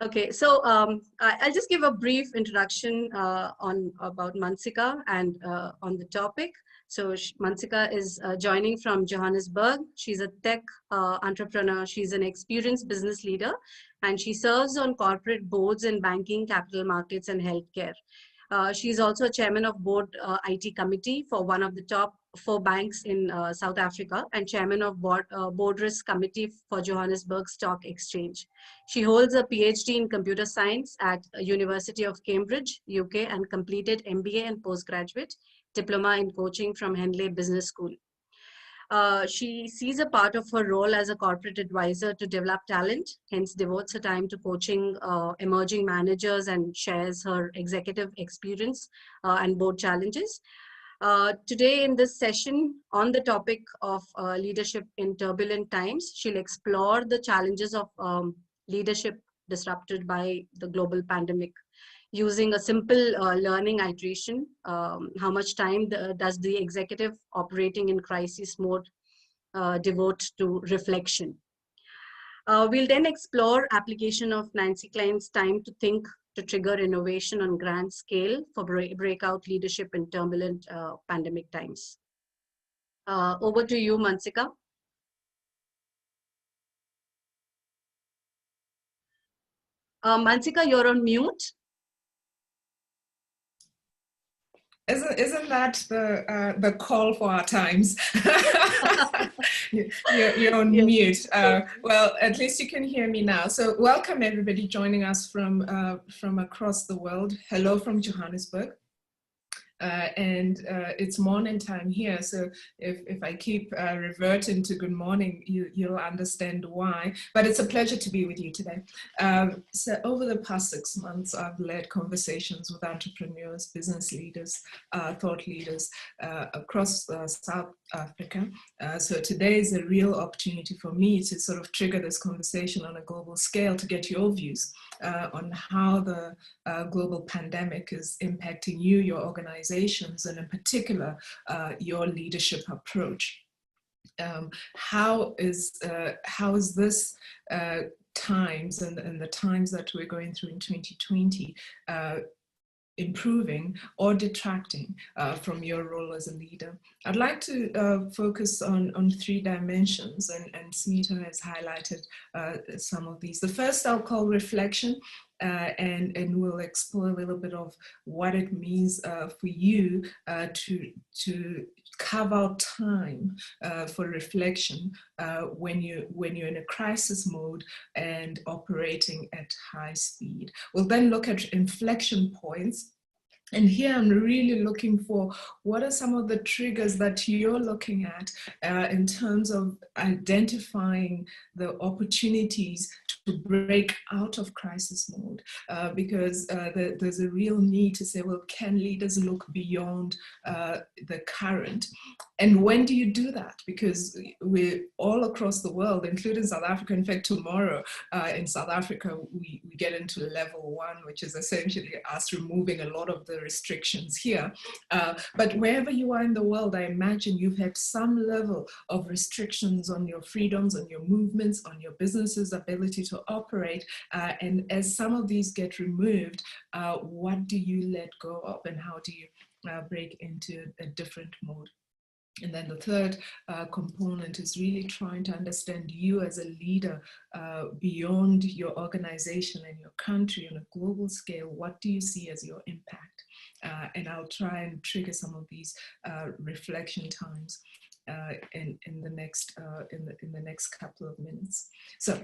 Okay, so I'll just give a brief introduction about Mantsika and on the topic. So Mantsika is joining from Johannesburg. She's a tech entrepreneur. She's an experienced business leader, and she serves on corporate boards in banking, capital markets, and healthcare. She's also a chairman of board IT committee for one of the top four banks in South Africa and chairman of board risk committee for Johannesburg Stock Exchange. She holds a PhD in computer science at University of Cambridge, UK, and completed MBA and postgraduate diploma in coaching from Henley Business School. She sees a part of her role as a corporate advisor to develop talent, hence devotes her time to coaching emerging managers and shares her executive experience and board challenges. Today in this session on the topic of leadership in turbulent times, she'll explore the challenges of leadership disrupted by the global pandemic using a simple learning iteration. How much time does the executive operating in crisis mode devote to reflection? We'll then explore application of Nancy Klein's time to think to trigger innovation on grand scale for breakout leadership in turbulent pandemic times. Over to you, Mantsika. Mantsika, you're on mute. Isn't that the call for our times? You're on mute. Well, at least you can hear me now. So welcome everybody joining us from across the world. Hello from Johannesburg. It's morning time here, so if I keep reverting to good morning, you'll understand why. But it's a pleasure to be with you today. So over the past 6 months, I've led conversations with entrepreneurs, business leaders, thought leaders across South Africa. So today is a real opportunity for me to sort of trigger this conversation on a global scale to get your views on how the global pandemic is impacting you, your organizations, and in particular, your leadership approach. How is this times and the times that we're going through in 2020 improving or detracting from your role as a leader? I'd like to focus on 3 dimensions, and Smita has highlighted some of these. The first I'll call reflection, and we'll explore a little bit of what it means for you to carve out time for reflection when you're in a crisis mode and operating at high speed. We'll then look at inflection points. And here I'm really looking for what are some of the triggers that you're looking at in terms of identifying the opportunities to break out of crisis mode, because there's a real need to say, well, can leaders look beyond the current? And when do you do that? Because we're all across the world, including South Africa. In fact, tomorrow in South Africa, we get into level 1, which is essentially us removing a lot of the restrictions here. But wherever you are in the world, I imagine you've had some level of restrictions on your freedoms, on your movements, on your business's ability to operate. And as some of these get removed, what do you let go of, and how do you break into a different mode? And then the third component is really trying to understand you as a leader beyond your organization and your country on a global scale. What do you see as your impact? And I'll try and trigger some of these reflection times in the next couple of minutes. So.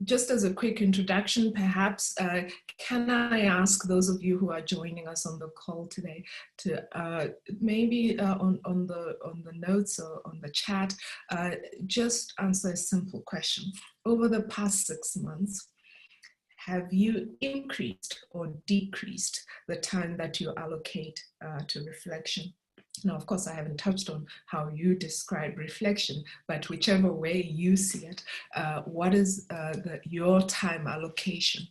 Just as a quick introduction, perhaps, can I ask those of you who are joining us on the call today to maybe on the notes or on the chat, just answer a simple question. Over the past 6 months, have you increased or decreased the time that you allocate to reflection? Now, of course, I haven't touched on how you describe reflection, but whichever way you see it, what is your time allocation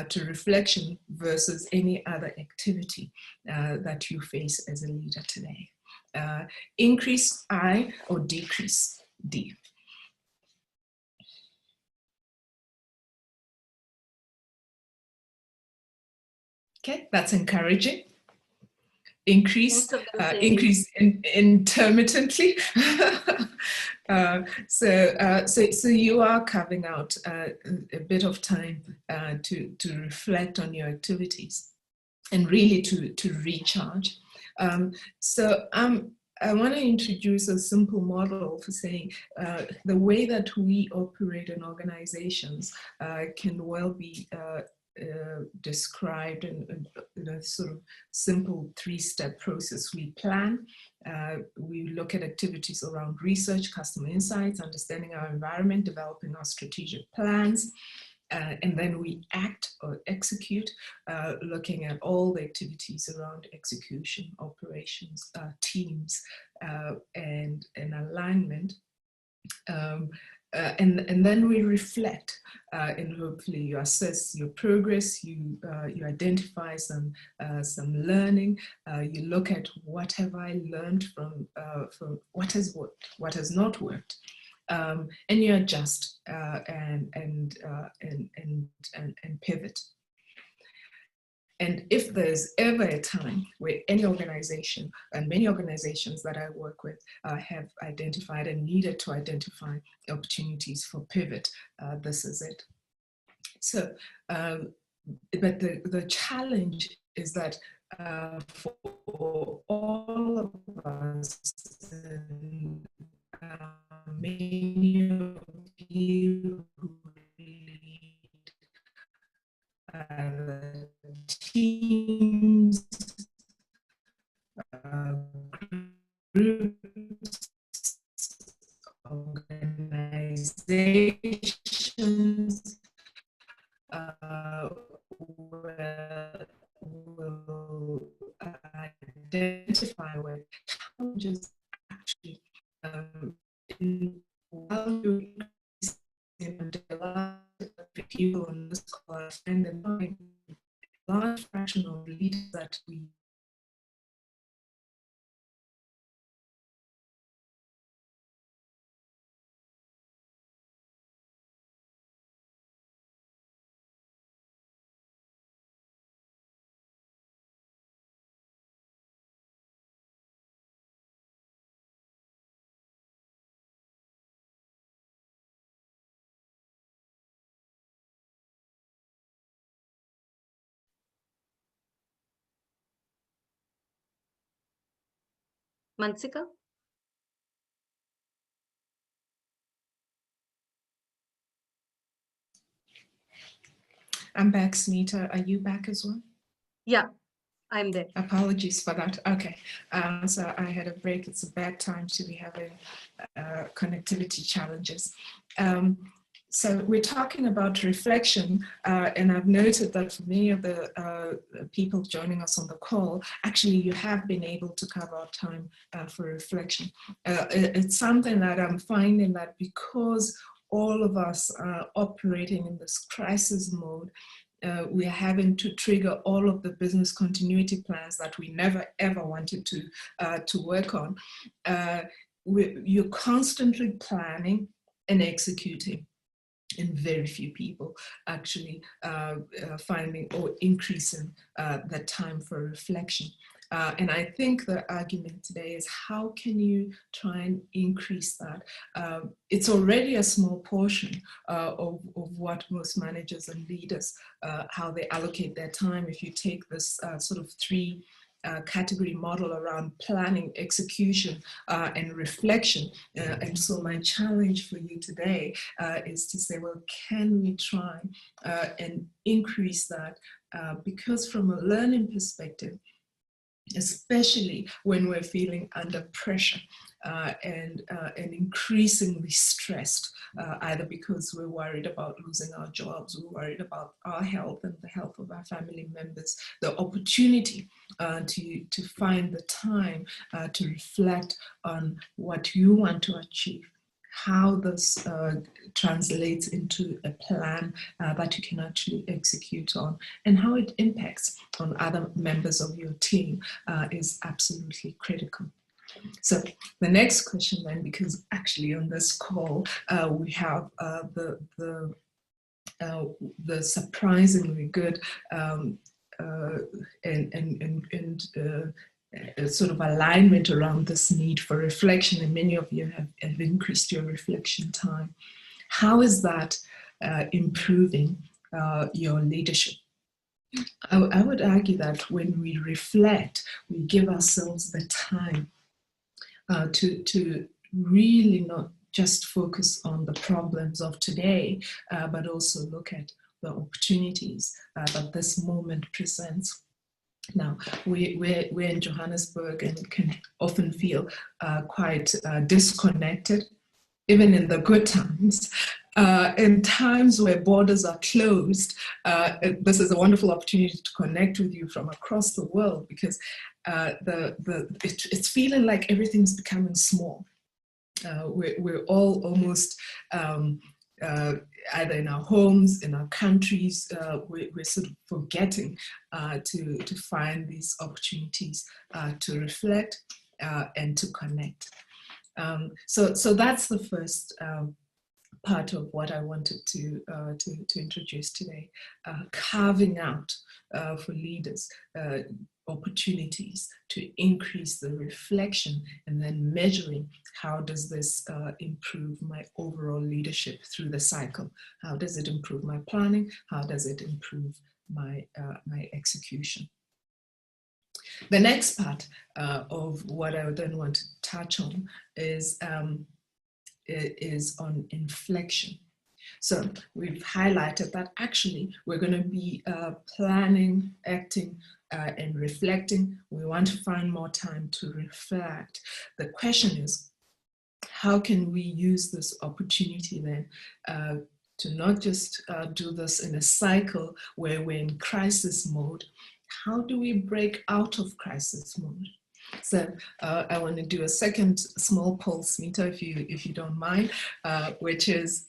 to reflection versus any other activity that you face as a leader today? Increase I or decrease D? Okay, that's encouraging. Increase, Most of them say yes. increase intermittently. So you are carving out a bit of time to reflect on your activities and really to recharge. I want to introduce a simple model for saying the way that we operate in organizations can well be described in a sort of simple three-step process. We plan, we look at activities around research, customer insights, understanding our environment, developing our strategic plans, and then we act or execute, looking at all the activities around execution, operations, teams, and alignment. And then we reflect, and hopefully you assess your progress, you identify some learning, you look at what have I learned from what has worked, what has not worked, and you adjust and pivot. And if there's ever a time where any organization, and many organizations that I work with have identified and needed to identify opportunities for pivot, this is it. So, but the challenge is that for all of us, many of you who lead teams, groups, organizations, will identify with challenges actually while you're people on this call, I find that a large fraction of leaders that we Mantsika? I'm back, Smita. Are you back as well? Yeah, I'm there. Apologies for that. Okay, so I had a break. It's a bad time to be having connectivity challenges. So we're talking about reflection, and I've noted that for many of the people joining us on the call, actually you have been able to carve out time for reflection. It's something that I'm finding that because all of us are operating in this crisis mode, we are having to trigger all of the business continuity plans that we never ever wanted to work on. You're constantly planning and executing, and very few people actually finding or increasing the time for reflection. And I think the argument today is how can you try and increase that? It's already a small portion of what most managers and leaders, how they allocate their time. If you take this sort of three category model around planning, execution, and reflection. And so my challenge for you today is to say, well, can we try and increase that? Because from a learning perspective, especially when we're feeling under pressure and increasingly stressed, either because we're worried about losing our jobs, we're worried about our health and the health of our family members, the opportunity to find the time to reflect on what you want to achieve, how this translates into a plan that you can actually execute on, and how it impacts on other members of your team is absolutely critical. So the next question then, because actually on this call we have the surprisingly good sort of alignment around this need for reflection, and many of you have increased your reflection time. How is that improving your leadership? I would argue that when we reflect, we give ourselves the time to really not just focus on the problems of today, but also look at the opportunities that this moment presents. Now, we're in Johannesburg and can often feel quite disconnected, even in the good times. In times where borders are closed, this is a wonderful opportunity to connect with you from across the world, because it's feeling like everything's becoming small. We're all almost either in our homes, in our countries, we're sort of forgetting to find these opportunities to reflect and to connect. So that's the first part of what I wanted to introduce today, carving out for leaders opportunities to increase the reflection, and then measuring how does this improve my overall leadership through the cycle. How does it improve my planning? How does it improve my execution? The next part of what I then want to touch on is on inflection. So we've highlighted that actually we're going to be planning, acting, and reflecting. We want to find more time to reflect. The question is, how can we use this opportunity then to not just do this in a cycle where we're in crisis mode? How do we break out of crisis mode? So I want to do a second small pulse meter, if you don't mind, which is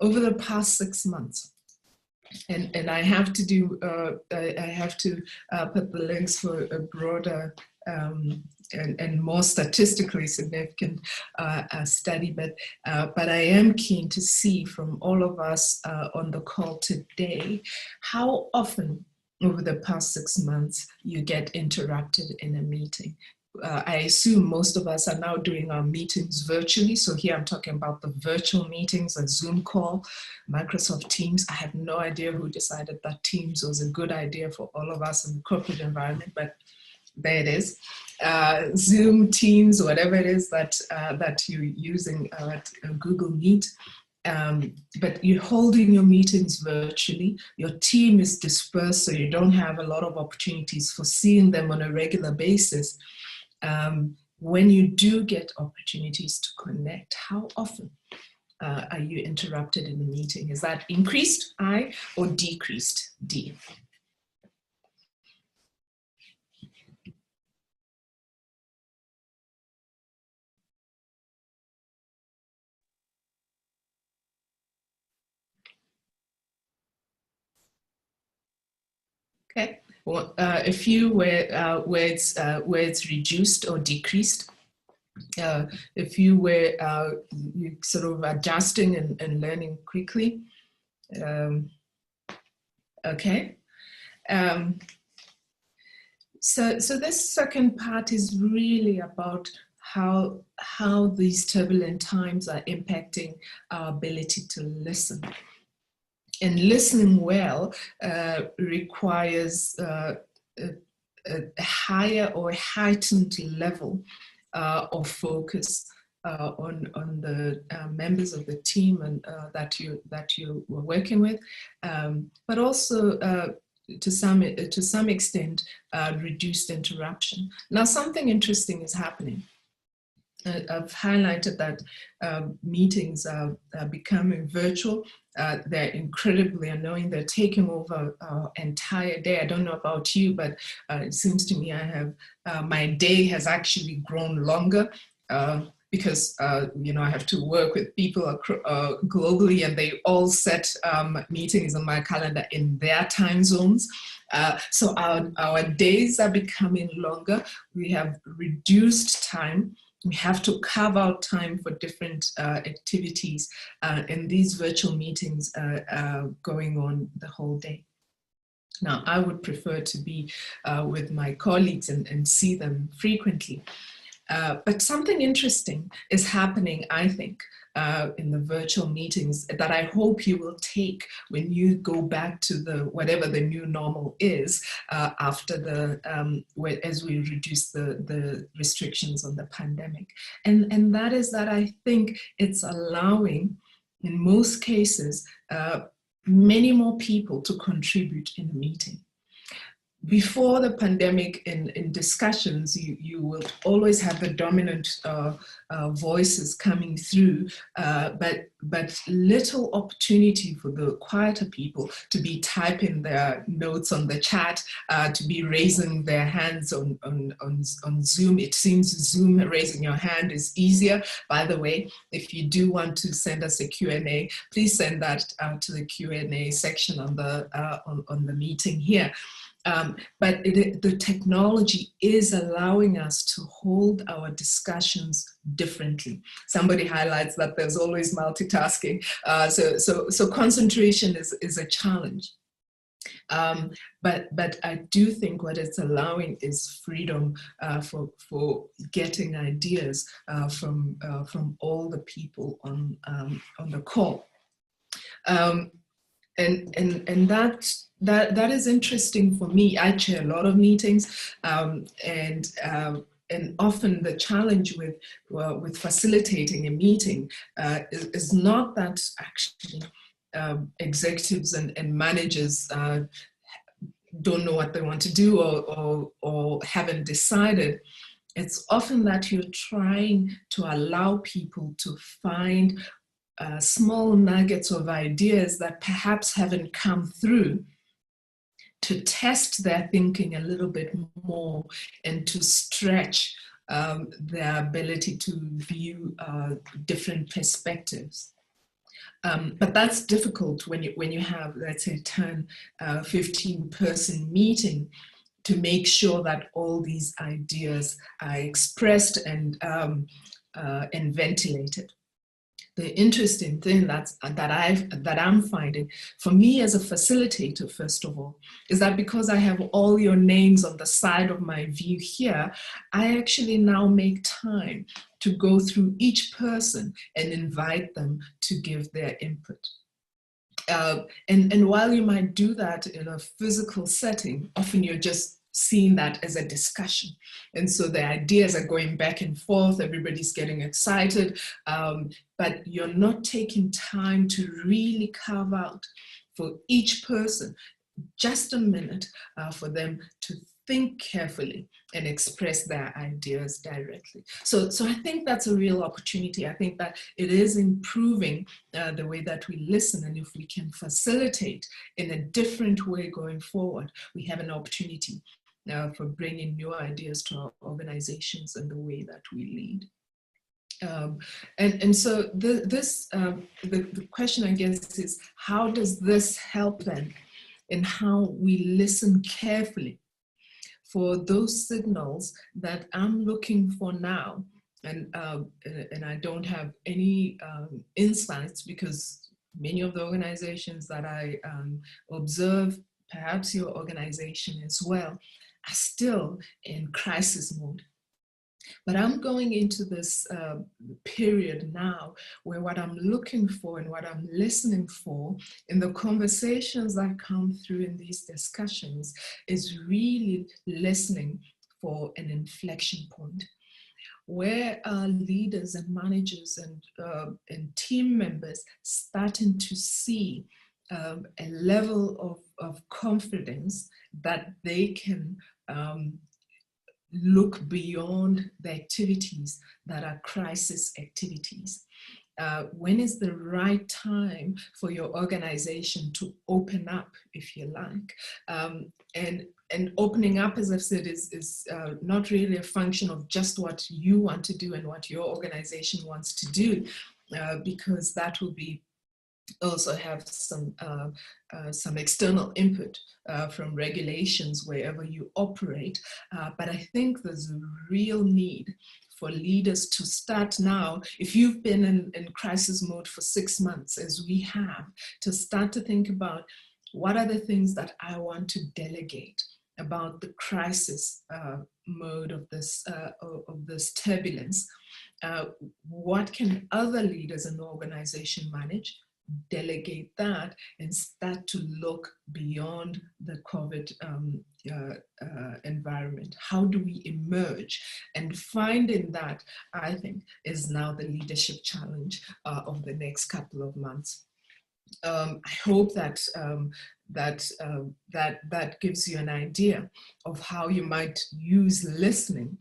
over the past 6 months. And I have to do, I have to put the links for a broader and more statistically significant study, but I am keen to see from all of us on the call today, how often over the past 6 months you get interrupted in a meeting. I assume most of us are now doing our meetings virtually. So here I'm talking about the virtual meetings, a Zoom call, Microsoft Teams. I have no idea who decided that Teams was a good idea for all of us in the corporate environment, but there it is. Zoom, Teams, whatever it is that you're using at Google Meet. But you're holding your meetings virtually. Your team is dispersed, so you don't have a lot of opportunities for seeing them on a regular basis. When you do get opportunities to connect, how often are you interrupted in a meeting? Is that increased, I, or decreased, D? Okay, well, a few where it's reduced or decreased. If you were you sort of adjusting and learning quickly. Okay. So this second part is really about how these turbulent times are impacting our ability to listen. And listening well requires a higher or heightened level of focus on the members of the team and that you were working with, but also to some extent reduced interruption. Now, something interesting is happening. I've highlighted that meetings are becoming virtual. They're incredibly annoying. They're taking over our entire day. I don't know about you, but it seems to me my day has actually grown longer because I have to work with people globally, and they all set meetings on my calendar in their time zones. So our days are becoming longer. We have reduced time. We have to carve out time for different activities, and these virtual meetings are going on the whole day. Now, I would prefer to be with my colleagues and see them frequently. But something interesting is happening, I think, in the virtual meetings that I hope you will take when you go back to the whatever the new normal is after the as we reduce the restrictions on the pandemic, and that is that I think it's allowing, in most cases, many more people to contribute in a meeting. Before the pandemic, in discussions, you will always have the dominant voices coming through, but little opportunity for the quieter people to be typing their notes on the chat, to be raising their hands on Zoom. It seems Zoom raising your hand is easier. By the way, if you do want to send us a Q&A, please send that out to the Q&A section on the meeting here. But the technology is allowing us to hold our discussions differently. Somebody highlights that there's always multitasking. So concentration is a challenge. But I do think what it's allowing is freedom for getting ideas from all the people on the call. And that is interesting for me. I chair a lot of meetings, and often the challenge with facilitating a meeting is not that actually executives and managers don't know what they want to do or haven't decided. It's often that you're trying to allow people to find small nuggets of ideas that perhaps haven't come through, to test their thinking a little bit more and to stretch their ability to view different perspectives. But that's difficult when you have, let's say, 10, 15-person meeting, to make sure that all these ideas are expressed and ventilated. The interesting thing that I'm finding, for me as a facilitator, first of all, is that because I have all your names on the side of my view here, I actually now make time to go through each person and invite them to give their input. And while you might do that in a physical setting, often you're just seeing that as a discussion. And so the ideas are going back and forth, everybody's getting excited, but you're not taking time to really carve out for each person just a minute for them to think carefully and express their ideas directly. So I think that's a real opportunity. I think that it is improving the way that we listen, and if we can facilitate in a different way going forward, we have an opportunity for bringing new ideas to our organizations and the way that we lead. And so the question, I guess, is how does this help then in how we listen carefully for those signals that I'm looking for now? And I don't have any insights, because many of the organizations that I observe, perhaps your organization as well, are still in crisis mode. But I'm going into this period now where what I'm looking for and what I'm listening for in the conversations that come through in these discussions is really listening for an inflection point, where leaders and managers and team members starting to see a level of confidence that they can look beyond the activities that are crisis activities. When is the right time for your organization to open up, if you like? And opening up, as I've said, is not really a function of just what you want to do and what your organization wants to do, because that will be also have some external input from regulations wherever you operate. But I think there's a real need for leaders to start now, if you've been in crisis mode for 6 months, as we have, to start to think about what are the things that I want to delegate about the crisis mode of this turbulence? What can other leaders in the organization manage? Delegate that and start to look beyond the COVID environment. How do we emerge? And finding that, I think, is now the leadership challenge of the next couple of months. I hope that that gives you an idea of how you might use listening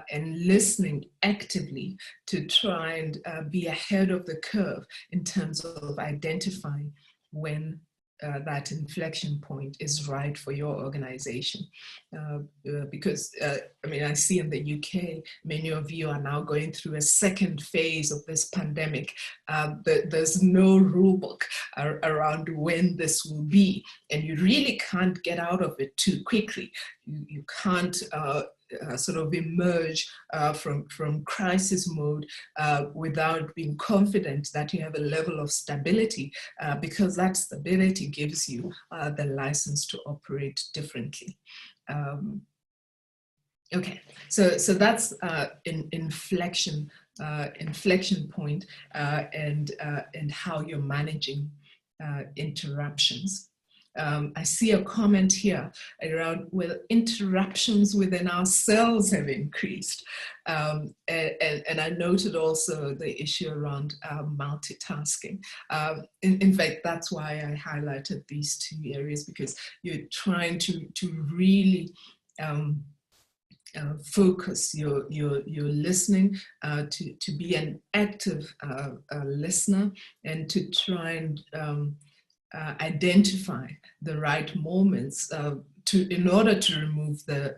and listening actively to try and be ahead of the curve in terms of identifying when that inflection point is right for your organization. Because, I mean, I see in the UK, many of you are now going through a second phase of this pandemic. There's no rule book around when this will be, and you really can't get out of it too quickly. You can't sort of emerge from crisis mode without being confident that you have a level of stability, because that stability gives you the license to operate differently. Okay, so that's an inflection point and how you're managing interruptions. I see a comment here around whether interruptions within ourselves have increased. And I noted also the issue around multitasking. In fact, that's why I highlighted these two areas, because you're trying to really focus your listening to be an active listener, and to try and identify the right moments in order to remove the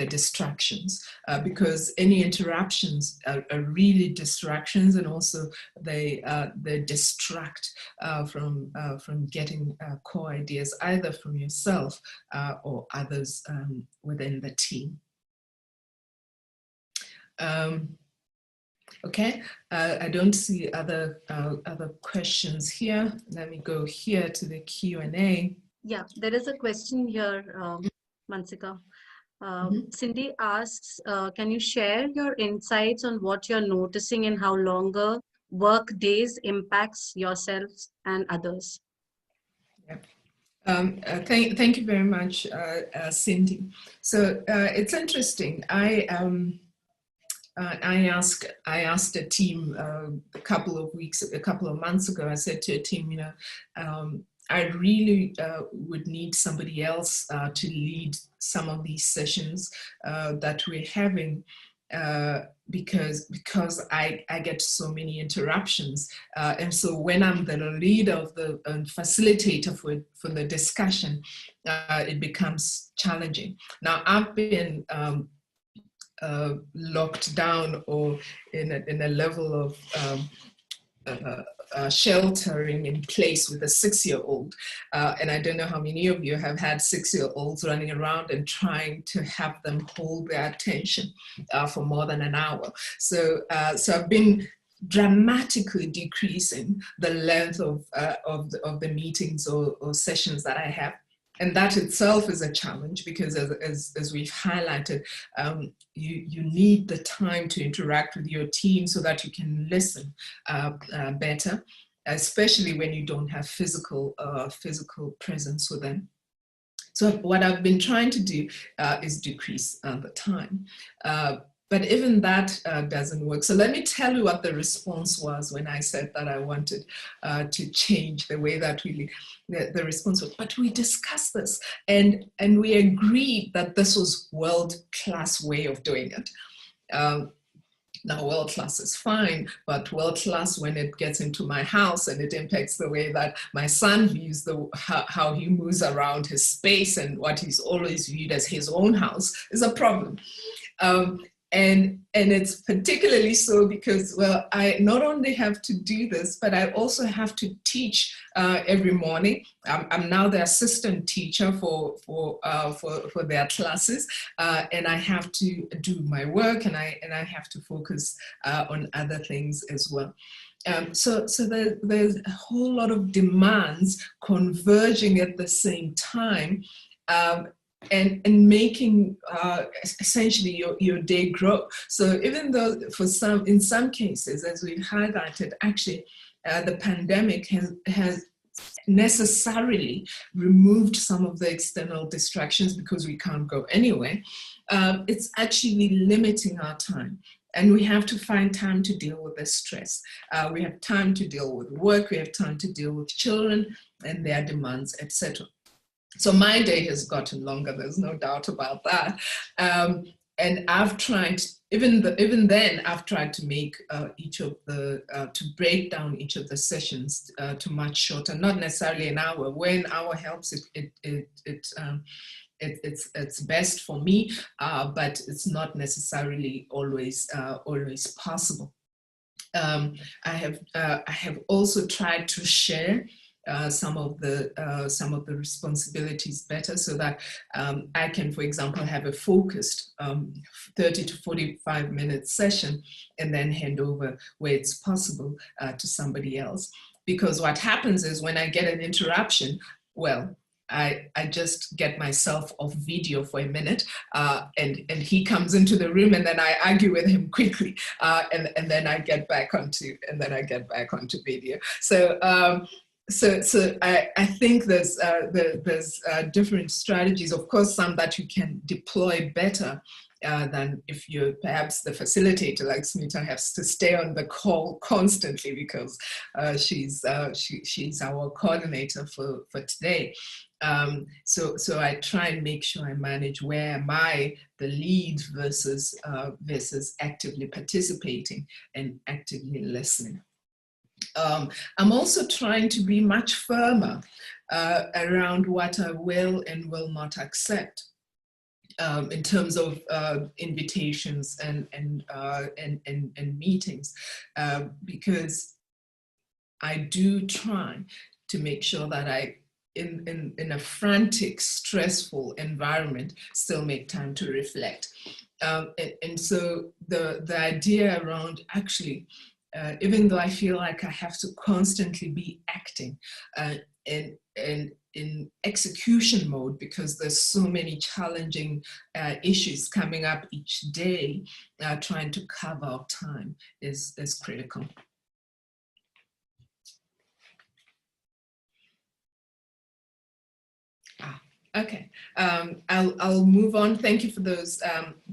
distractions, because any interruptions are really distractions, and also they distract from getting core ideas either from yourself or others within the team. Okay, I don't see other questions here. Let me go here to the Q&A. Yeah, there is a question here, Mantsika. Cindy asks, can you share your insights on what you're noticing and how longer work days impacts yourselves and others? Yep. Thank you very much, Cindy. So it's interesting. I asked a team a couple of months ago. I said to a team, you know, I really would need somebody else to lead some of these sessions that we're having, because I get so many interruptions, and so when I'm the leader of the facilitator for the discussion, it becomes challenging. Now I've been locked down or in a level of sheltering in place with a 6-year-old. And I don't know how many of you have had 6-year-olds running around and trying to have them hold their attention for more than an hour. So I've been dramatically decreasing the length of the meetings or sessions that I have. And that itself is a challenge, because as we've highlighted, you need the time to interact with your team so that you can listen better, especially when you don't have physical presence with them. So what I've been trying to do is decrease the time. But even that doesn't work. So let me tell you what the response was when I said that I wanted to change the way that we lead. The response was, but we discussed this and we agreed that this was world-class way of doing it. Now, world-class is fine, but world-class when it gets into my house and it impacts the way that my son views how he moves around his space and what he's always viewed as his own house is a problem. And it's particularly so because, well, I not only have to do this, but I also have to teach every morning. I'm now the assistant teacher for their classes, and I have to do my work, and I have to focus on other things as well. There's a whole lot of demands converging at the same time, and making essentially your day grow. So even though in some cases, as we've highlighted, actually the pandemic has necessarily removed some of the external distractions because we can't go anywhere, it's actually limiting our time. And we have to find time to deal with the stress. We have time to deal with work, we have time to deal with children and their demands, etc. So my day has gotten longer, there's no doubt about that. And I've tried, even then, I've tried to make to break down each of the sessions to much shorter, not necessarily an hour. Where an hour helps, it's best for me, but it's not necessarily always possible. I have also tried to share some of the responsibilities better, so that I can, for example, have a focused 30 to 45 minute session and then hand over where it's possible to somebody else. Because what happens is when I get an interruption, well, I just get myself off video for a minute, and he comes into the room, and then I argue with him quickly, and then I get back onto video. So I think there's different strategies, of course, some that you can deploy better than if you're perhaps the facilitator, like Smita has to stay on the call constantly because she's our coordinator for today. So I try and make sure I manage where am I the lead versus actively participating and actively listening. I'm also trying to be much firmer around what I will and will not accept in terms of invitations and meetings, because I do try to make sure that I, in a frantic, stressful environment, still make time to reflect. And so the idea around actually, even though I feel like I have to constantly be acting and in execution mode, because there's so many challenging issues coming up each day, trying to carve out time is critical. Okay, I'll move on. Thank you for those.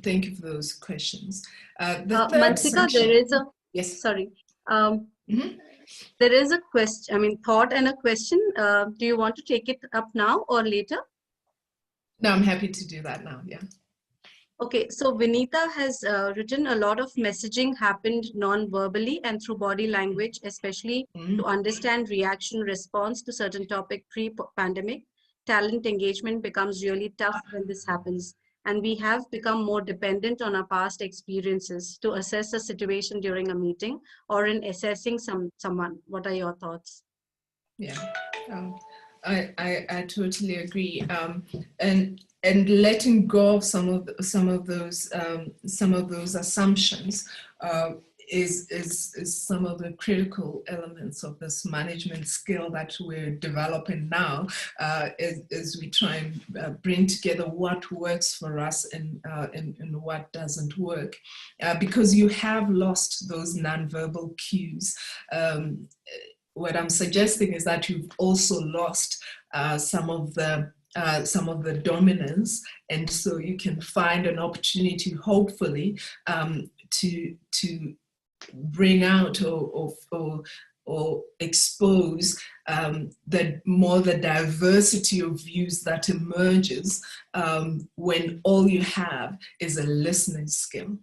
Thank you for those questions. The third Mantsika, section, there is a yes. Sorry. There is a question. I mean, thought and a question. Do you want to take it up now or later? No, I'm happy to do that now. Yeah. Okay, so Vinita has written a lot of messaging happened non-verbally and through body language, especially to understand reaction response to certain topic pre-pandemic. Talent engagement becomes really tough when this happens. And we have become more dependent on our past experiences to assess a situation during a meeting or in assessing someone. What are your thoughts? Yeah, I totally agree. And letting go of some of those assumptions is some of the critical elements of this management skill that we're developing now, as we try and bring together what works for us and what doesn't work, because you have lost those nonverbal cues. What I'm suggesting is that you've also lost some of the dominance, and so you can find an opportunity, hopefully, to bring out or expose the diversity of views that emerges when all you have is a listening skill.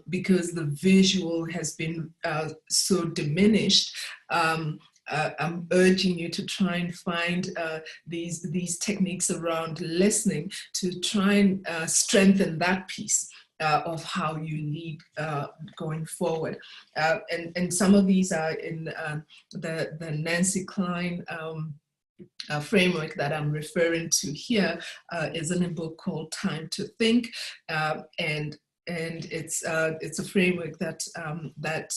Because the visual has been so diminished, I'm urging you to try and find these techniques around listening to try and strengthen that piece of how you lead going forward. And some of these are in the Nancy Klein framework that I'm referring to here, is in a book called Time to Think, and it's a framework that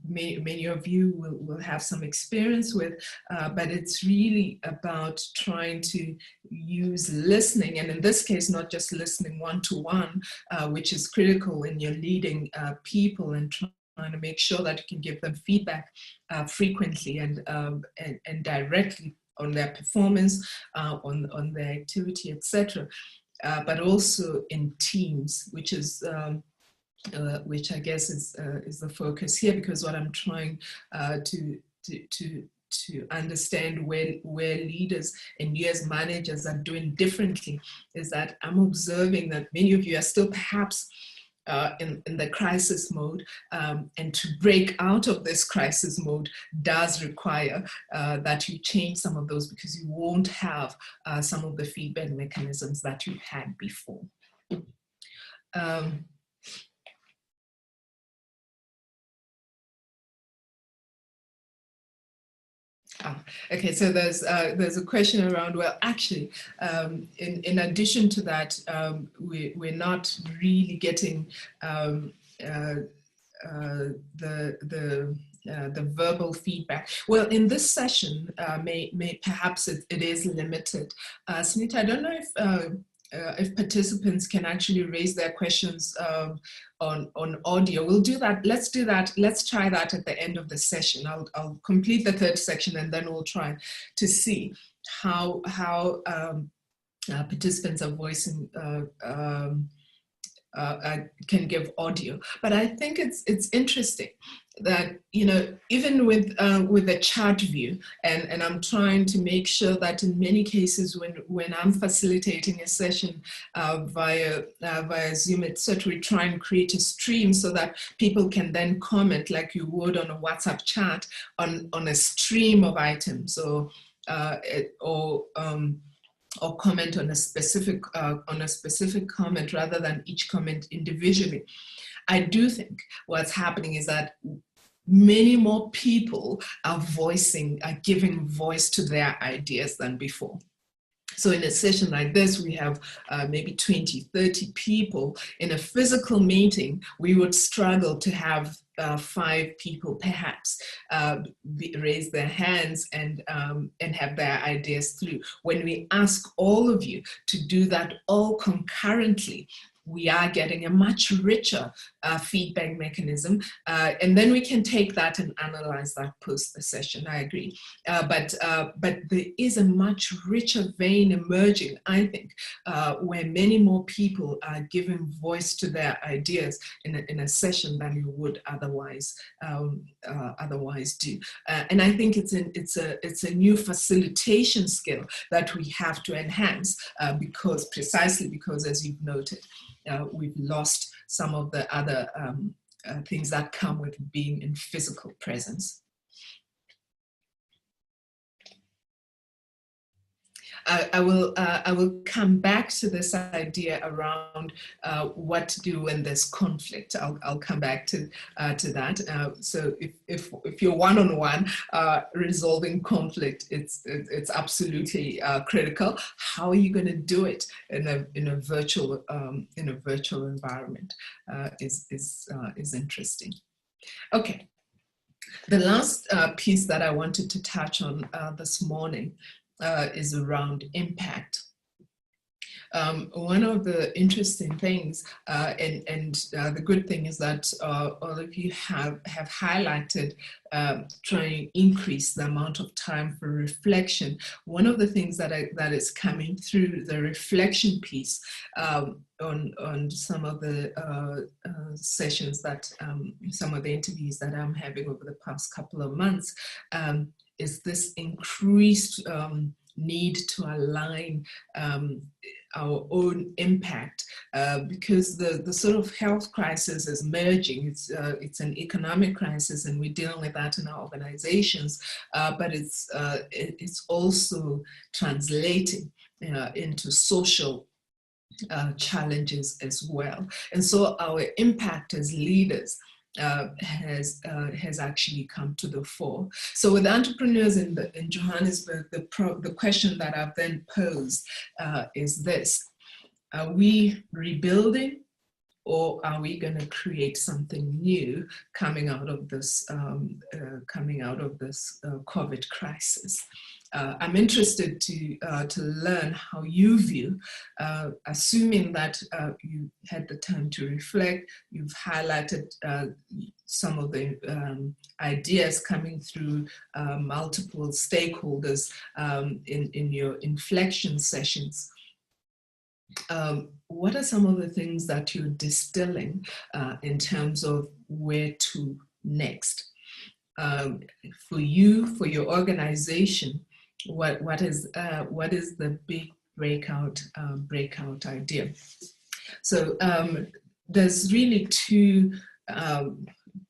many of you will have some experience with, but it's really about trying to use listening, and in this case, not just listening one-to-one, which is critical when you're leading people and trying to make sure that you can give them feedback frequently and directly on their performance, on their activity, etc. But also in teams, which is which I guess is the focus here, because what I'm trying to understand where leaders and you as managers are doing differently is that I'm observing that many of you are still perhaps in the crisis mode, and to break out of this crisis mode does require that you change some of those, because you won't have some of the feedback mechanisms that you had before. Okay, so there's a question around, well, actually, in addition to that, we're not really getting the verbal feedback. Well, in this session, perhaps it is limited. Smita, I don't know if participants can actually raise their questions on audio. We'll do that. Let's do that. Let's try that at the end of the session. I'll complete the third section, and then we'll try to see how participants are voicing can give audio. But I think it's interesting that, you know, even with the chart view, and I'm trying to make sure that in many cases when I'm facilitating a session via Zoom, etc., we try and create a stream so that people can then comment like you would on a WhatsApp chat on a stream of items, or comment on a specific comment rather than each comment individually. I do think what's happening is that many more people are giving voice to their ideas than before. So in a session like this, we have maybe 20, 30 people. In a physical meeting, we would struggle to have 5 people perhaps raise their hands and have their ideas through. When we ask all of you to do that all concurrently, we are getting a much richer feedback mechanism, and then we can take that and analyze that post the session. I agree, but there is a much richer vein emerging, I think, where many more people are giving voice to their ideas in a session than you would otherwise do. And I think it's a new facilitation skill that we have to enhance, precisely because, as you've noted, we've lost some of the other things that come with being in physical presence. I will come back to this idea around what to do when there's conflict. I'll come back to that. So if you're one-on-one resolving conflict, it's absolutely critical. How are you going to do it in a virtual environment? Is interesting. Okay. The last piece that I wanted to touch on this morning is around impact. One of the interesting things, and the good thing is that all of you have highlighted trying to increase the amount of time for reflection. One of the things that is coming through the reflection piece on some of the sessions that, some of the interviews that I'm having over the past couple of months, is this increased need to align our own impact, because the sort of health crisis is merging. It's an economic crisis, and we're dealing with that in our organizations, but it's also translating into social challenges as well. And so our impact as leaders has actually come to the fore. So with entrepreneurs in Johannesburg, the question that I've then posed is this: are we rebuilding, or are we going to create something new coming out of this COVID crisis? I'm interested to learn how you view, assuming that you had the time to reflect. You've highlighted some of the ideas coming through multiple stakeholders in your inflection sessions. What are some of the things that you're distilling in terms of where to next? For you, for your organization, what is the big breakout idea? So there's really two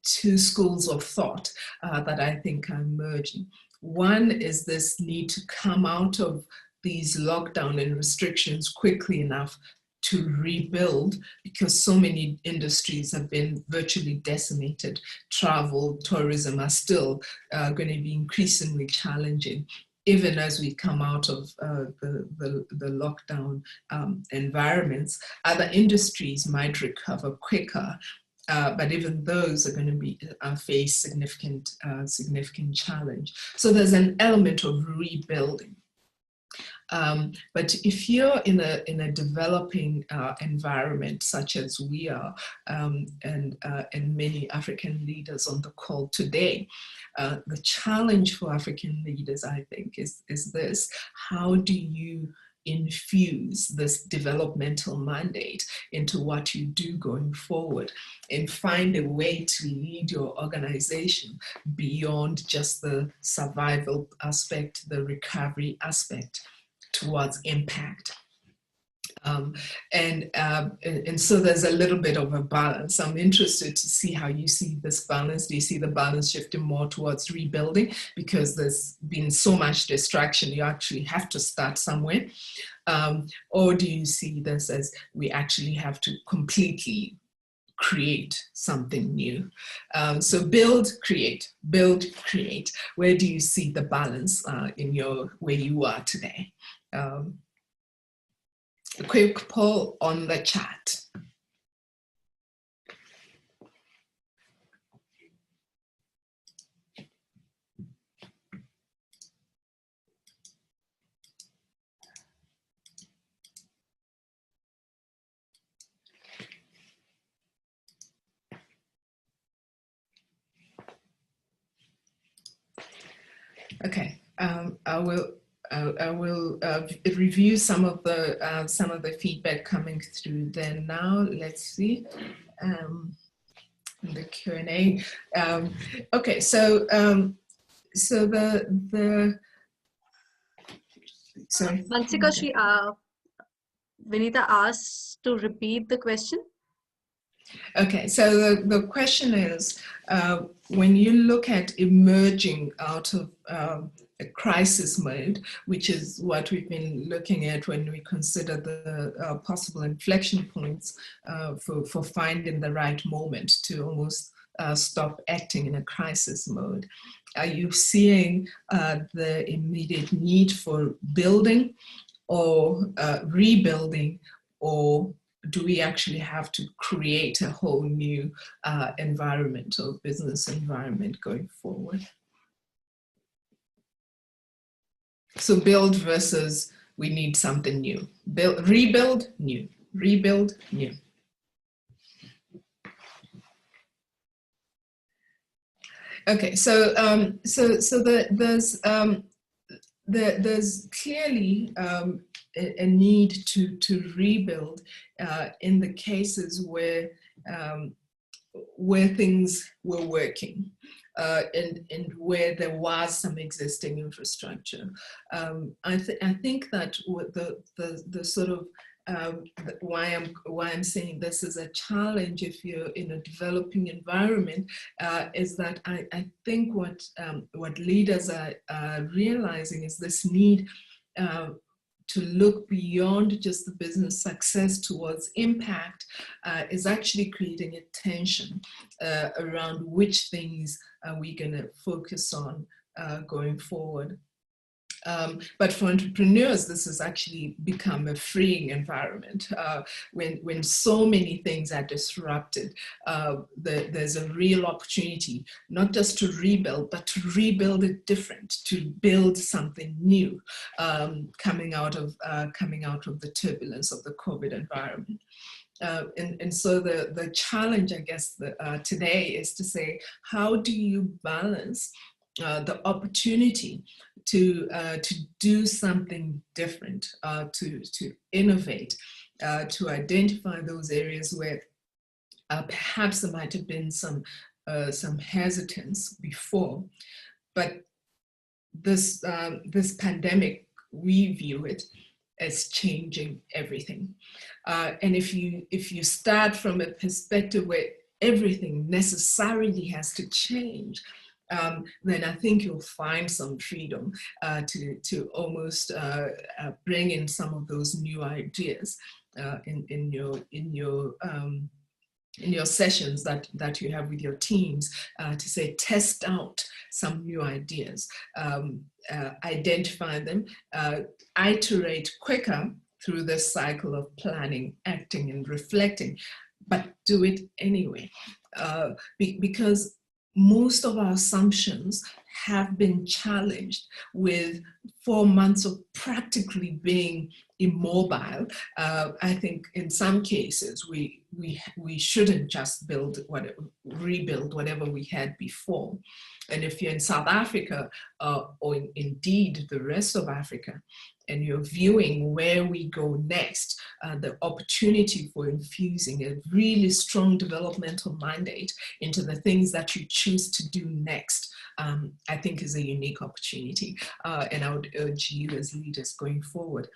schools of thought that I think are emerging. One is this need to come out of these lockdown and restrictions quickly enough to rebuild, because so many industries have been virtually decimated. Travel, tourism are still going to be increasingly challenging, even as we come out of the lockdown environments. Other industries might recover quicker, but even those are going to be face significant challenge. So there's an element of rebuilding. But if you're in a developing environment such as we are, and many African leaders on the call today, the challenge for African leaders, I think, is this: how do you infuse this developmental mandate into what you do going forward, and find a way to lead your organization beyond just the survival aspect, the recovery aspect, towards impact. And so there's a little bit of a balance. I'm interested to see how you see this balance. Do you see the balance shifting more towards rebuilding because there's been so much distraction, you actually have to start somewhere? Or do you see this as we actually have to completely create something new? So build, create, build, create. Where do you see the balance in where you are today? A quick poll on the chat. Okay, I will review some of the feedback coming through there now. Let's see, the Q&A. Okay, so the sorry. Mantsika, Vinita asked to repeat the question. Okay, so the question is, when you look at emerging out of a crisis mode, which is what we've been looking at when we consider the possible inflection points for finding the right moment to almost stop acting in a crisis mode, are you seeing the immediate need for building or rebuilding, or do we actually have to create a whole new environment or business environment going forward? So build versus we need something new. Rebuild, new. Rebuild, new. Okay, so there's clearly a need to rebuild in the cases where things were working and where there was some existing infrastructure. I think that the sort of why I'm saying this is a challenge if you're in a developing environment is that I think what leaders are realizing is this need to look beyond just the business success towards impact is actually creating a tension around which things are we going to focus on going forward. But for entrepreneurs, this has actually become a freeing environment. When so many things are disrupted, there's a real opportunity, not just to rebuild, but to rebuild it different, to build something new, coming out of the turbulence of the COVID environment. And so the challenge, I guess, today is to say, how do you balance the opportunity to do something different, to innovate, to identify those areas where perhaps there might have been some hesitance before, but this pandemic, we view it as changing everything. And if you start from a perspective where everything necessarily has to change, then I think you'll find some freedom to almost bring in some of those new ideas in your sessions that you have with your teams, to say, test out some new ideas, identify them, iterate quicker through this cycle of planning, acting, and reflecting, but do it anyway. Because most of our assumptions have been challenged with 4 months of practically being immobile. I think in some cases we shouldn't just rebuild whatever we had before. And if you're in South Africa, or indeed the rest of Africa, and you're viewing where we go next, the opportunity for infusing a really strong developmental mandate into the things that you choose to do next, I think is a unique opportunity. And I would urge you as leaders going forward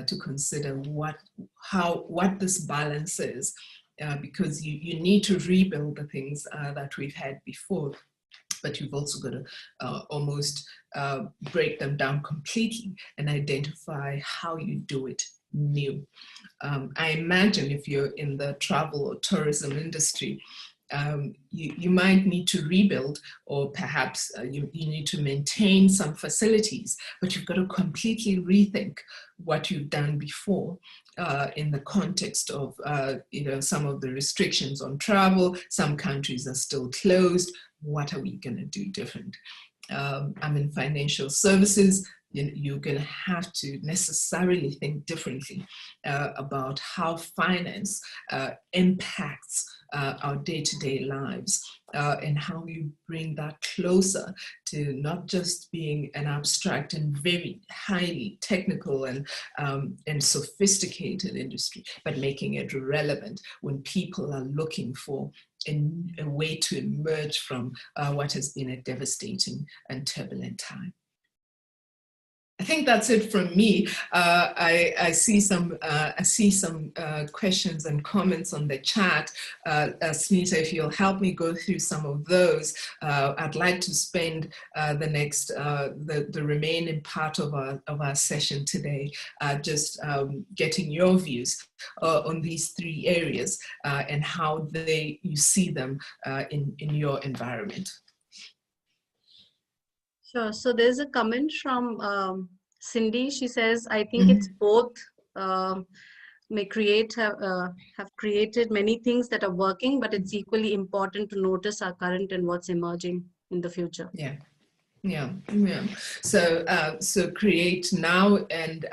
to consider what this balance is, because you need to rebuild the things that we've had before, but you've also got to almost break them down completely and identify how you do it new. I imagine if you're in the travel or tourism industry, you might need to rebuild, or perhaps you need to maintain some facilities, but you've got to completely rethink what you've done before in the context of some of the restrictions on travel. Some countries are still closed. What are we going to do different? I'm in financial services. You're going to have to necessarily think differently about how finance impacts our day-to-day lives, and how you bring that closer to not just being an abstract and very highly technical and sophisticated industry, but making it relevant when people are looking for a way to emerge from what has been a devastating and turbulent time. I think that's it from me. I see some questions and comments on the chat. Smita, if you'll help me go through some of those, I'd like to spend the next the remaining part of our session today just getting your views on these three areas and how you see them in your environment. Sure. So there's a comment from Cindy. She says, I think it's both have created many things that are working, but it's equally important to notice our current and what's emerging in the future. Yeah. So create now and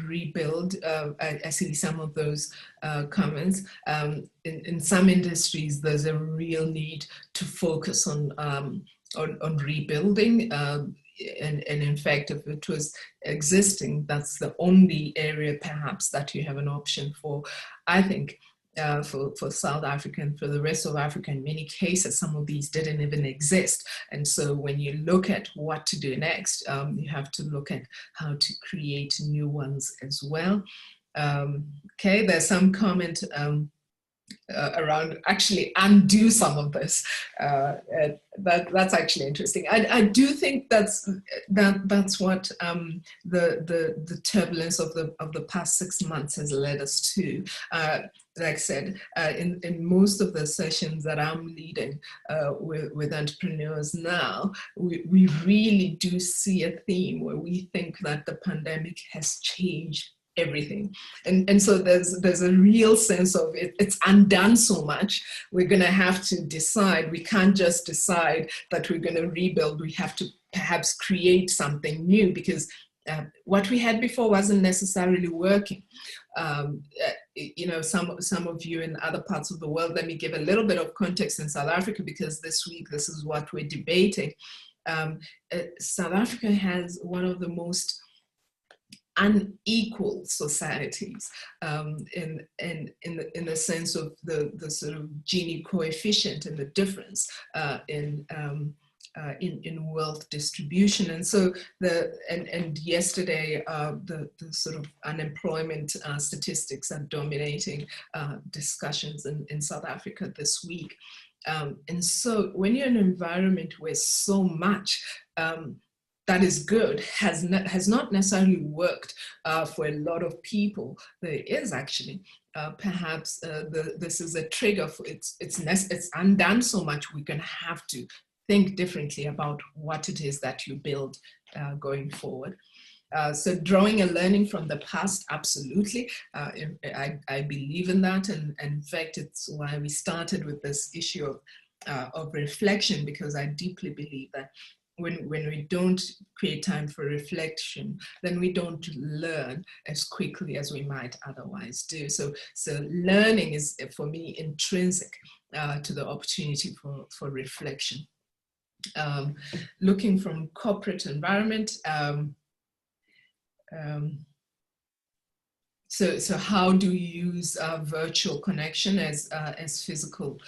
rebuild. I see some of those comments. In some industries, there's a real need to focus on rebuilding. And in fact, if it was existing, that's the only area perhaps that you have an option for. I think for South Africa and for the rest of Africa, in many cases, some of these didn't even exist. And so when you look at what to do next, you have to look at how to create new ones as well. Okay, there's some comment around actually undo some of this. That's actually interesting. I do think that's what the turbulence of the past 6 months has led us to. like I said, in most of the sessions that I'm leading with entrepreneurs now, we really do see a theme where we think that the pandemic has changed everything. And so there's a real sense of it's undone so much. We're going to have to decide. We can't just decide that we're going to rebuild. We have to perhaps create something new, because what we had before wasn't necessarily working. You know, some of you in other parts of the world, let me give a little bit of context in South Africa, because this week this is what we're debating. South Africa has one of the most unequal societies in the sense of the sort of Gini coefficient and the difference in wealth distribution. And so and yesterday the sort of unemployment statistics are dominating discussions in South Africa this week. And so when you're in an environment where so much that is good has not necessarily worked for a lot of people, there is actually perhaps this is a trigger for it's undone so much. We're going to have to think differently about what it is that you build going forward. So drawing and learning from the past, absolutely. I believe in that. And in fact, it's why we started with this issue of reflection, because I deeply believe that when we don't create time for reflection, then we don't learn as quickly as we might otherwise do. So learning is, for me, intrinsic to the opportunity for reflection. Looking from corporate environment, so how do you use virtual connection as physical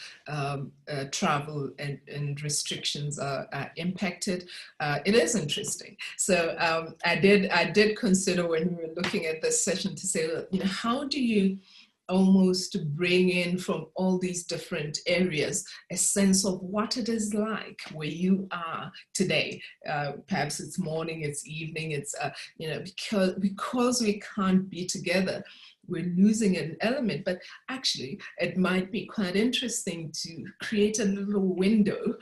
travel and restrictions are impacted? It is interesting. So I did consider, when we were looking at this session, to say, you know, how do you almost bring in from all these different areas a sense of what it is like where you are today. Perhaps it's morning, it's evening, it's you know, because we can't be together, we're losing an element. But actually it might be quite interesting to create a little window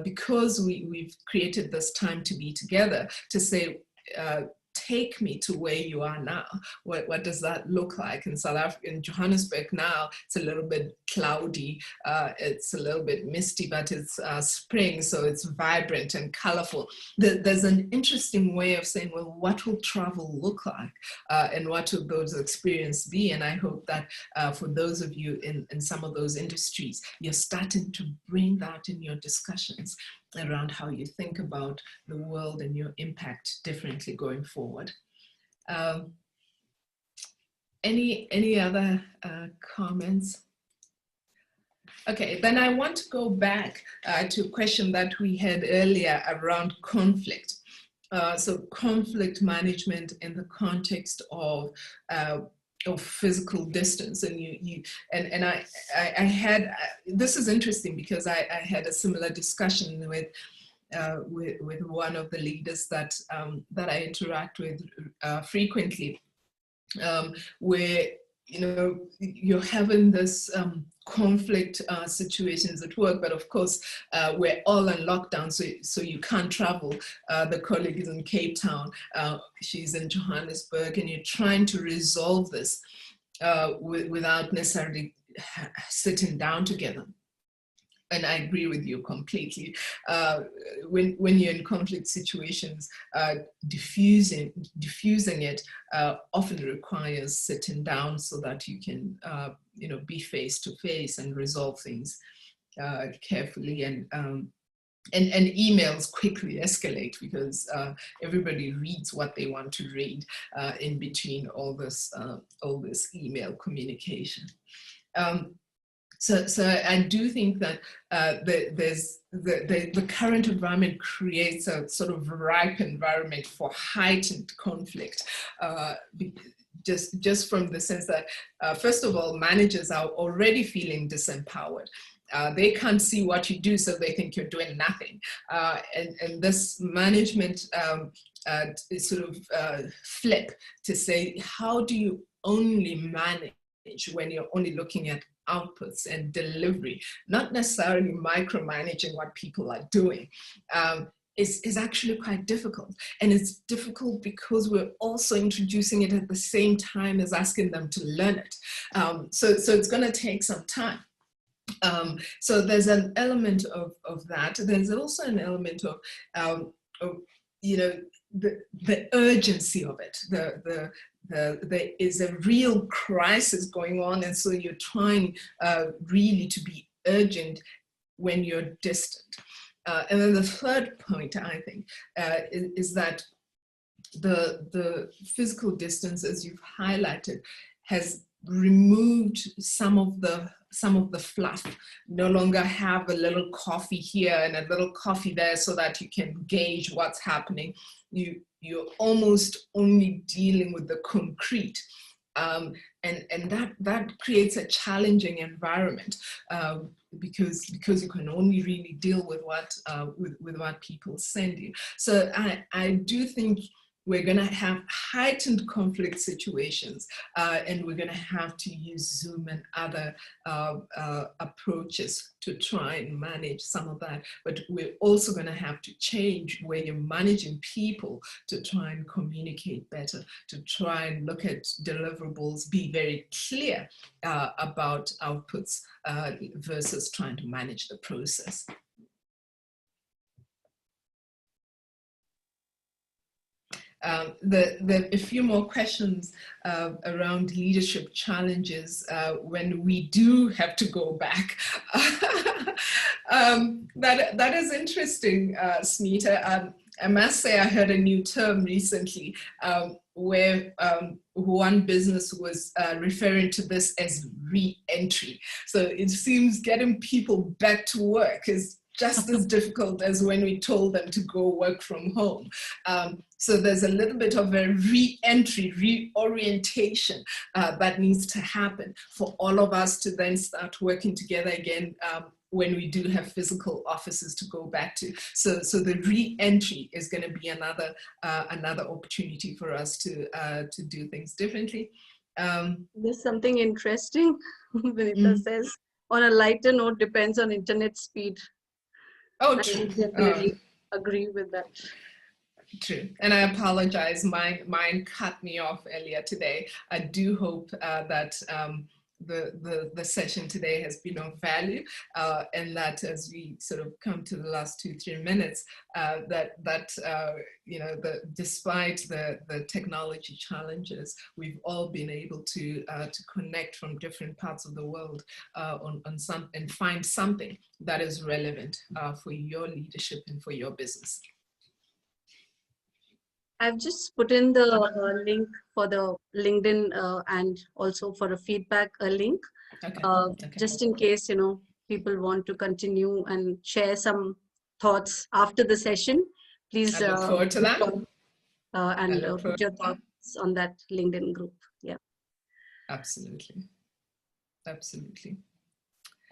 because we've created this time to be together, to say, take me to where you are now. What does that look like in South Africa? In Johannesburg now, it's a little bit cloudy, it's a little bit misty, but it's spring, so it's vibrant and colorful. There's an interesting way of saying, well, what will travel look like? And what will those experiences be? And I hope that for those of you in some of those industries, you're starting to bring that in your discussions around how you think about the world and your impact differently going forward. Any other comments? Okay, then I want to go back to a question that we had earlier around conflict. So conflict management in the context of physical distance, and I had, this is interesting because I had a similar discussion with one of the leaders that I interact with frequently, where, you know, you're having this conflict situations at work, but of course we're all in lockdown, so you can't travel. The colleague is in Cape Town, she's in Johannesburg, and you're trying to resolve this without necessarily sitting down together. And I agree with you completely. When you're in conflict situations, diffusing it often requires sitting down so that you can, you know, be face to face and resolve things carefully. And emails quickly escalate because everybody reads what they want to read in between all this email communication. So I do think that the current environment creates a sort of ripe environment for heightened conflict, just from the sense that, first of all, managers are already feeling disempowered. They can't see what you do, so they think you're doing nothing. And this management is sort of flip to say, how do you only manage when you're only looking at outputs and delivery, not necessarily micromanaging what people are doing, is actually quite difficult. And it's difficult because we're also introducing it at the same time as asking them to learn it. So it's going to take some time. So there's an element of that. There's also an element of you know, the urgency of it. There is a real crisis going on, and so you're trying really to be urgent when you're distant. And then the third point, I think, is that the physical distance, as you've highlighted, has removed some of the fluff. No longer have a little coffee here and a little coffee there so that you can gauge what's happening. You're almost only dealing with the concrete. And that creates a challenging environment because you can only really deal with what people send you. So I do think we're going to have heightened conflict situations, and we're going to have to use Zoom and other approaches to try and manage some of that. But we're also going to have to change where you're managing people to try and communicate better, to try and look at deliverables, be very clear about outputs versus trying to manage the process. A few more questions around leadership challenges when we do have to go back. That is interesting, Smita. I must say I heard a new term recently where one business was referring to this as re-entry. So it seems getting people back to work is just as difficult as when we told them to go work from home. So there's a little bit of a re-entry, reorientation that needs to happen for all of us to then start working together again when we do have physical offices to go back to. So the re-entry is going to be another opportunity for us to do things differently. There's something interesting. Vinita says, on a lighter note, depends on internet speed. Oh, I true. definitely agree with that. True. And I apologize. Mine cut me off earlier today. I do hope that the session today has been of value, and that as we sort of come to the last 2-3 minutes, despite the technology challenges, we've all been able to connect from different parts of the world on some and find something that is relevant for your leadership and for your business. I've just put in the link for the LinkedIn and also for a feedback link, okay. Just in case, people want to continue and share some thoughts after the session. Please I look forward to that. And put your thoughts on that LinkedIn group. Yeah. Absolutely. Absolutely.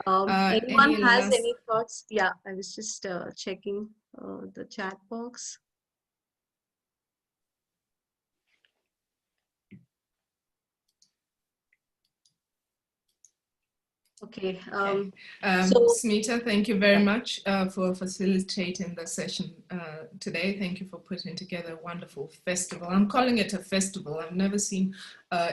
Anyone has any thoughts? Yeah, I was just checking the chat box. Okay. Smita, thank you very much for facilitating the session today. Thank you for putting together a wonderful festival. I'm calling it a festival. I've never seen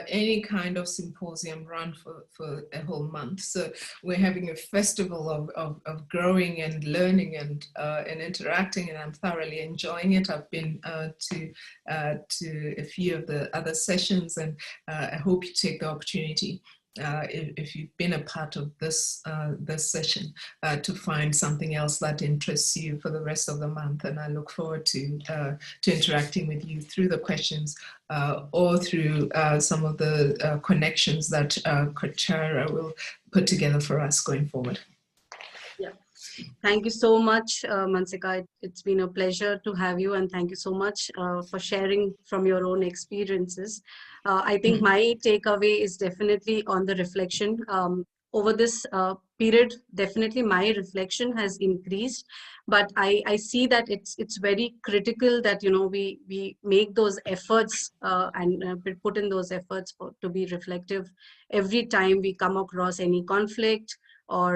any kind of symposium run for a whole month. So we're having a festival of growing and learning and interacting, and I'm thoroughly enjoying it. I've been to a few of the other sessions, and I hope you take the opportunity if you've been a part of this session, to find something else that interests you for the rest of the month. And I look forward to interacting with you through the questions or through some of the connections that Kochara will put together for us going forward. Yeah. Thank you so much, Mantsika. It's been a pleasure to have you, and thank you so much for sharing from your own experiences. I think my takeaway is definitely on the reflection. Over this period, definitely my reflection has increased, but I see that it's very critical that, we make those efforts, and put in those efforts to be reflective every time we come across any conflict or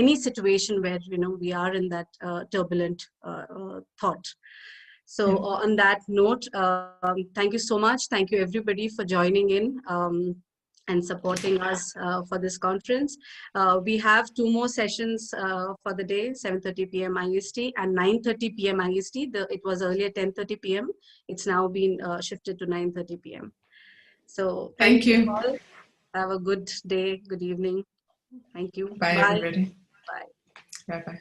any situation where, we are in that turbulent thought. So on that note, thank you so much. Thank you everybody for joining in. And supporting us for this conference. We have 2 more sessions for the day, 7:30 p.m. IST and 9:30 p.m. IST. It was earlier 10:30 p.m. It's now been shifted to 9:30 p.m. So Thank thank you you. all. Have a good day, good evening. Thank you. Bye, Bye. everybody. Bye. Bye-bye.